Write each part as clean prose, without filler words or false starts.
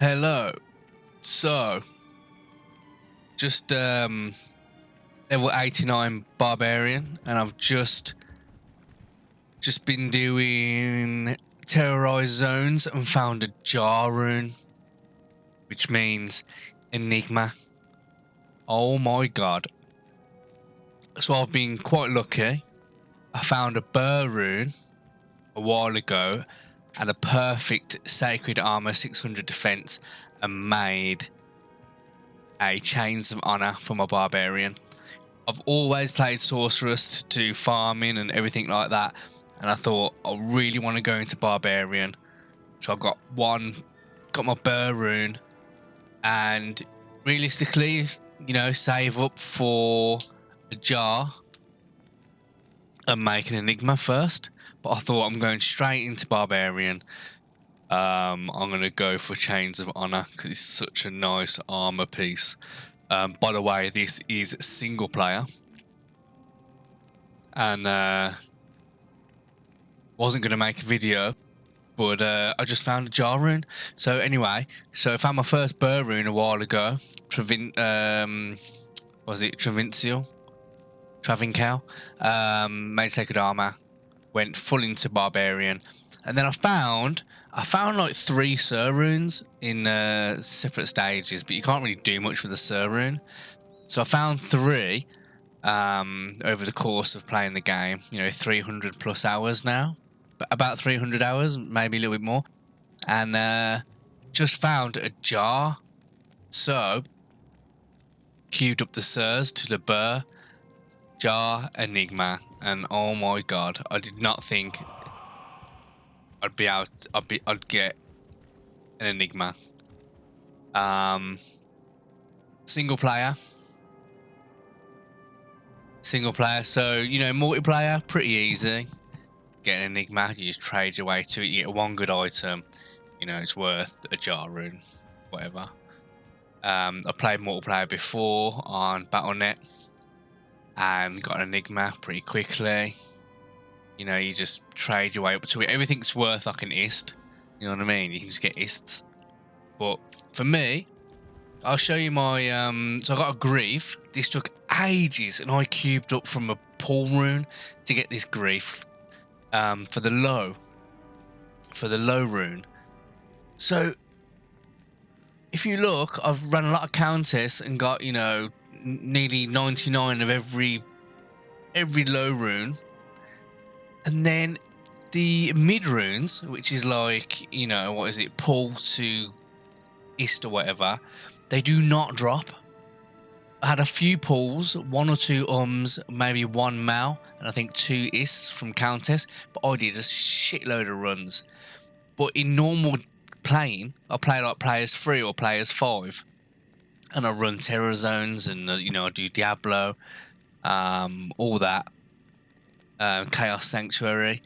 Hello. So, just level 89 barbarian, and I've just been doing terrorized zones and found a jar rune, which means Enigma. Oh my god. So I've been quite lucky. I found a burr rune a while ago and a perfect sacred armor 600 defense and made a chains of honor for my barbarian. I've always played sorceress to do farming and everything like that, and I thought I really want to go into barbarian, so I got my burr rune, and realistically, you know, save up for a jar and make an Enigma first. But I thought I'm going straight into barbarian. I'm going to go for Chains of Honor because it's such a nice armor piece. By the way, this is single player, and wasn't going to make a video, but I just found a jar rune. So anyway, so I found my first burr rune a while ago. Travincal. Made sacred armor. Went full into barbarian, and then I found like 3 Sir runes in separate stages, but you can't really do much with the Sir rune. So I found 3 over the course of playing the game. You know, 300 plus hours now, but about 300 hours, maybe a little bit more, and just found a jar. So queued up the Sirs to the burr, jar, Enigma. And oh my god, I did not think I'd get an Enigma. Single player. So you know, multiplayer pretty easy. Get an Enigma, you just trade your way to it. You get one good item. You know, it's worth a jar rune, whatever. I played multiplayer before on Battle.net. And got an Enigma pretty quickly. You know, you just trade your way up to it. Everything's worth like an ist. You know what I mean? You can just get ists. But for me, I'll show you my so I got a grief. This took ages, and I cubed up from a pull rune to get this grief for the low rune. So if you look, I've run a lot of countess and got, you know, nearly 99 of every low rune, and then the mid runes, which is like, you know, what is it, pull to ist or whatever, they do not drop. I had a few pulls, 1 or 2 maybe 1 mal, and I think 2 ists from countess, but I did a shitload of runs. But in normal playing, I play like players 3 or players 5. And I run terror zones, and you know, I do Diablo, all that, Chaos Sanctuary.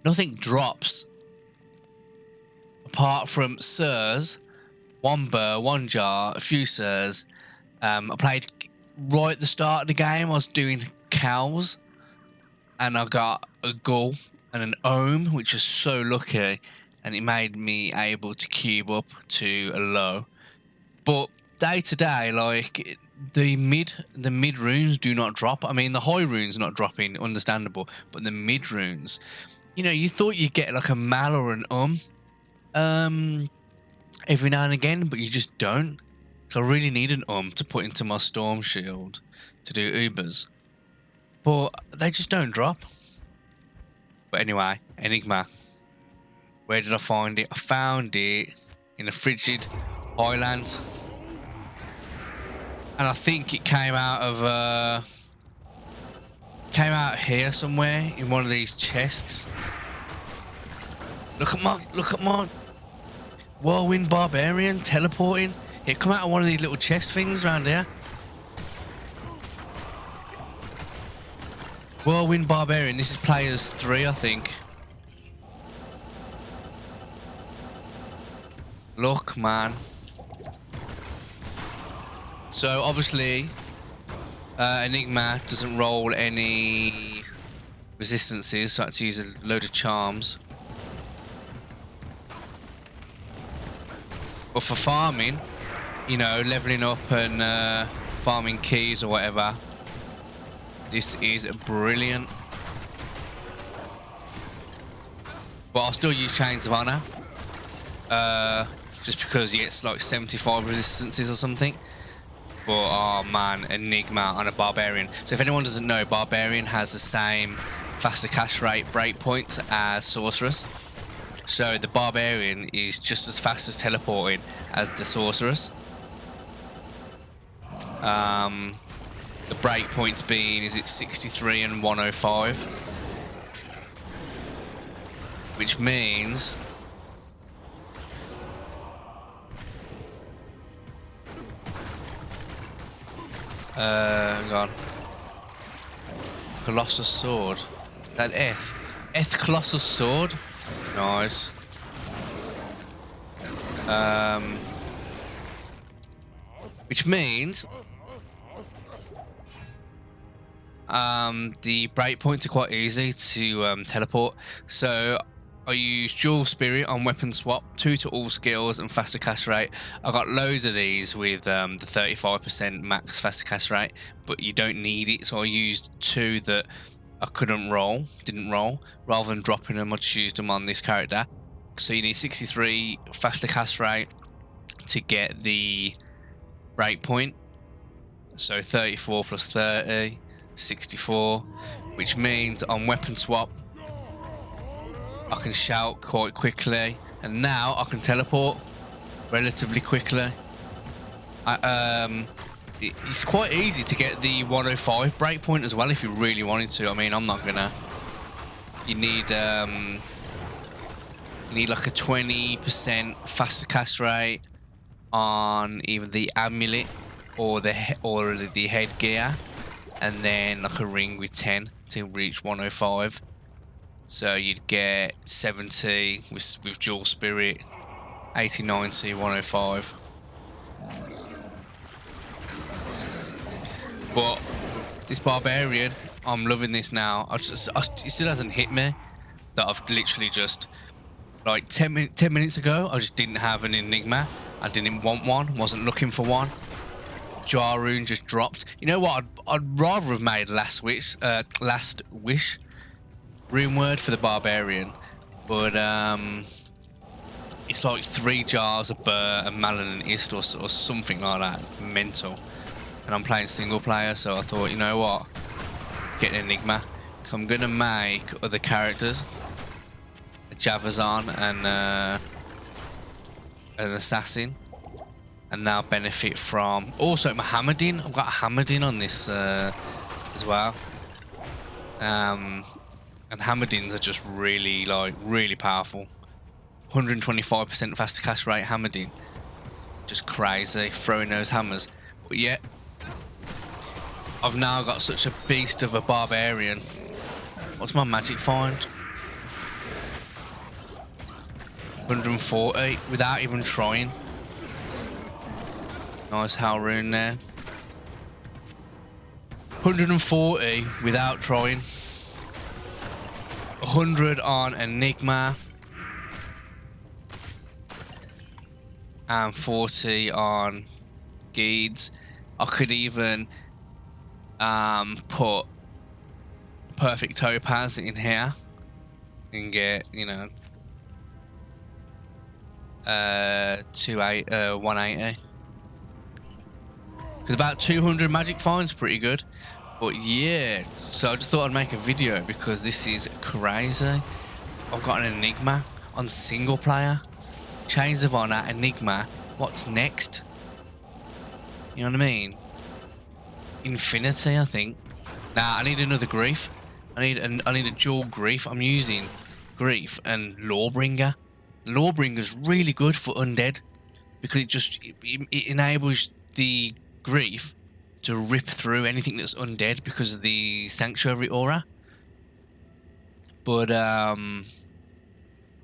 Nothing drops apart from Sirs, 1 burr, 1 jar, a few Sirs. I played right at the start of the game. I was doing cows, and I got a gull and an ohm, which was so lucky, and it made me able to cube up to a low. But day to day, like the mid runes do not drop. I mean, the high runes not dropping, understandable, but the mid runes, you know, you thought you'd get like a mal or an every now and again, but you just don't. So I really need an to put into my storm shield to do Ubers, but they just don't drop. But anyway, Enigma. Where did I find it? I found it in a frigid highland. And I think it came out here somewhere in one of these chests. Look at my whirlwind barbarian teleporting. It come out of one of these little chest things around here. Whirlwind barbarian. This is players 3, I think. Look, man. So obviously, Enigma doesn't roll any resistances, so I had to use a load of charms. But for farming, you know, leveling up and farming keys or whatever, this is brilliant. But I'll still use Chains of Honor, just because it's like 75 resistances or something. But oh man, Enigma on a barbarian. So if anyone doesn't know, barbarian has the same faster cast rate breakpoints as sorceress. So the barbarian is just as fast as teleporting as the sorceress. The breakpoints being, is it 63 and 105? Which means hang on. Colossus Sword. That Eth Colossus Sword. Nice. Which means the breakpoints are quite easy to teleport. So I use dual spirit on weapon swap, 2 to all skills and faster cast rate. I got loads of these with the 35% max faster cast rate, but you don't need it. So I used 2 that I didn't roll. Rather than dropping them, I just used them on this character. So you need 63 faster cast rate to get the breakpoint. So 34 plus 30, 64, which means on weapon swap, I can shout quite quickly, and now I can teleport relatively quickly. It's quite easy to get the 105 breakpoint as well if you really wanted to. I mean, I'm not gonna. You need like a 20% faster cast rate on either the amulet or the headgear, and then like a ring with 10 to reach 105. So you'd get 70 with dual spirit, 80, 90, 105. But this barbarian, I'm loving this now. It still hasn't hit me that I've literally just, like 10 minutes ago, I just didn't have an Enigma. I didn't want one, wasn't looking for one. Jar rune just dropped. You know what? I'd rather have made last wish rune word for the barbarian, but it's like 3 jars of Burr and Malin and Ist or something like that. It's mental. And I'm playing single player, so I thought, you know what, get an Enigma. So I'm gonna make other characters, a Javazan and an assassin, and now benefit from also Mohammedan. I've got a Mohammedan on this as well. And Hammerdins are just really powerful. 125% faster cast rate Hammerdin. Just crazy, throwing those hammers. But yet, I've now got such a beast of a barbarian. What's my magic find? 140 without even trying. Nice Hell rune there. 140 without trying. 100 on Enigma and 40 on Geeds. I could even put perfect topaz in here and get, you know, 180. Because about 200 magic finds pretty good. But yeah, so I just thought I'd make a video because this is crazy. I've got an Enigma on single player. Chains of Honor, Enigma. What's next? You know what I mean? Infinity, I think. Nah, I need another Grief. I need a dual Grief. I'm using Grief and Lawbringer. Lawbringer's really good for undead because it enables the Grief to rip through anything that's undead because of the sanctuary aura. But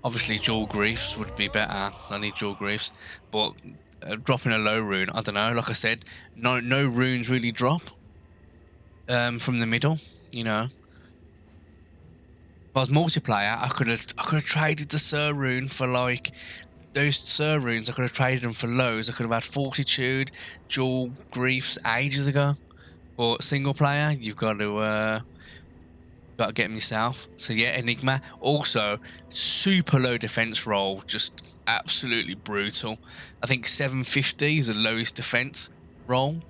obviously dual Griefs would be better. I need dual Griefs, but dropping a low rune, I don't know. Like I said, no runes really drop from the middle. You know, if I was multiplayer, I could have traded the Sir rune for like those Sir runes, I could have traded them for lows. I could have had Fortitude, Dual Griefs ages ago. But single player, you've got to get them yourself. So yeah, Enigma. Also, super low defense roll, just absolutely brutal. I think 750 is the lowest defense roll.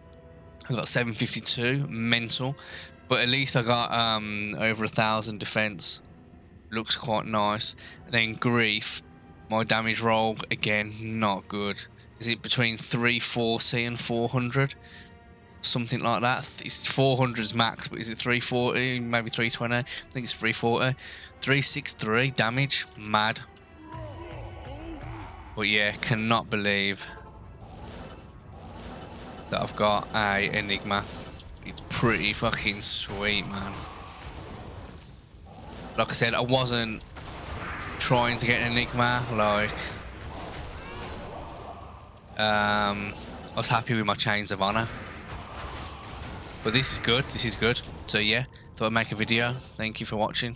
I got 752, mental. But at least I got over 1,000 defense. Looks quite nice. And then grief, my damage roll again not good. Is it between 340 and 400? Something like that. It's 400's max, but is it 340? Maybe 320? I think it's 340. 363 damage. Mad. But yeah, cannot believe that I've got a Enigma. It's pretty fucking sweet, man. Like I said, I wasn't trying to get an Enigma. Like, I was happy with my Chains of Honor. But this is good. This is good. So yeah, thought I'd make a video. Thank you for watching.